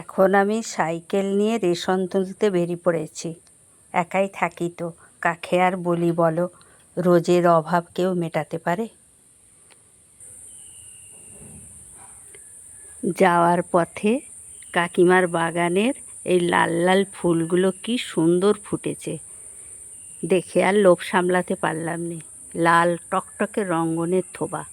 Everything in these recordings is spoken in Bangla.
এখন আমি সাইকেল নিয়ে রেশন তুলতে বেরিয়ে পড়েছি। একাই থাকি তো, কাকে আর বলি বলো, রোজের অভাব কেউ মেটাতে পারে? যাওয়ার পথে কাকিমার বাগানের এই লাল লাল ফুলগুলো কি সুন্দর ফুটেছে, দেখে আর লোভ সামলাতে পারলাম না। লাল টকটকে রঙ্গনের থোবা।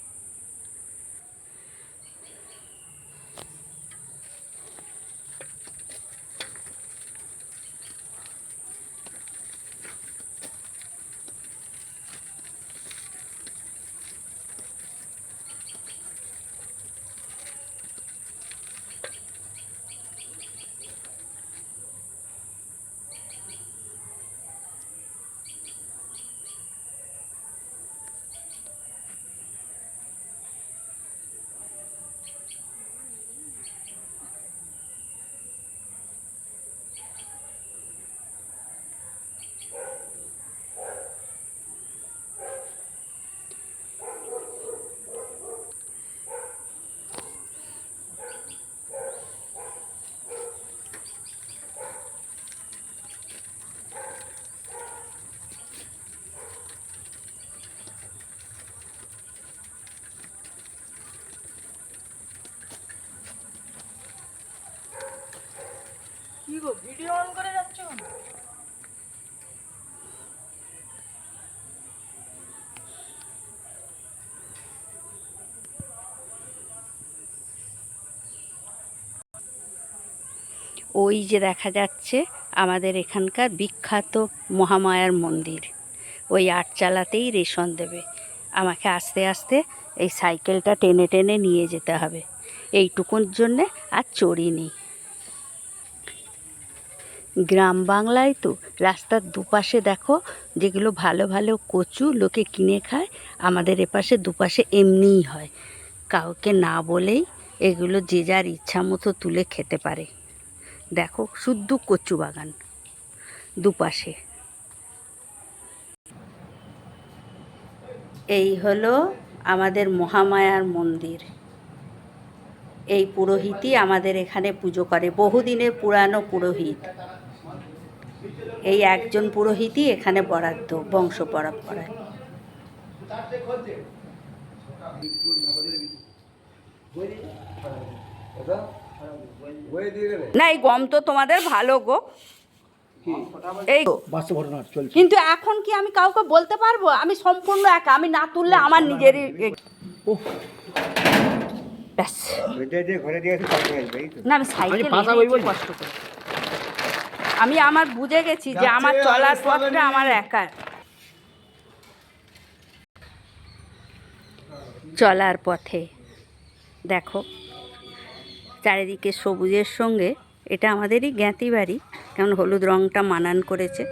কি গো, ভিডিও অন করে যাচ্ছ কেন? ওই যে দেখা যাচ্ছে আমাদের এখানকার বিখ্যাত মহামায়ার মন্দির। ওই আটচালাতেই রেশন দেবে। আমাকে আস্তে আস্তে এই সাইকেলটা টেনে টেনে নিয়ে যেতে হবে। এইটুকুর জন্যে আর চড়িনি। গ্রাম বাংলায় তো রাস্তার দুপাশে দেখো যেগুলো ভালো ভালো কচু লোকে কিনে খায়, আমাদের এপাশে দুপাশে এমনিই হয়। কাউকে না বলেই এগুলো যে যার ইচ্ছা মতো তুলে খেতে পারে। দেখো শুদ্ধ কচু বাগান দুপাশে। এই হলো আমাদের মহামায়ার মন্দির। এই পুরোহিতই আমাদের এখানে পুজো করে, বহুদিনের পুরানো পুরোহিত। এই একজন পুরোহিতই এখানে বরাদ্দ বংশ পরম্পরায়। না, এই গম তো তোমাদের ভালো গো, এই কিন্তু এখন কি আমি কাউকে বলতে পারবো? আমি সম্পূর্ণ একা, আমি না তুললে আমার নিজেরই ব্যাস। না, আমি সাইকেল কষ্ট করি। আমি আমার বুঝে গেছি যে আমার চলার পথটা আমার একার। চলার পথে দেখো চারিদিকে সবুজের সঙ্গে, এটা আমাদেরই জ্ঞাতি বাড়ি, কেমন হলুদ রঙটা মানান করেছে।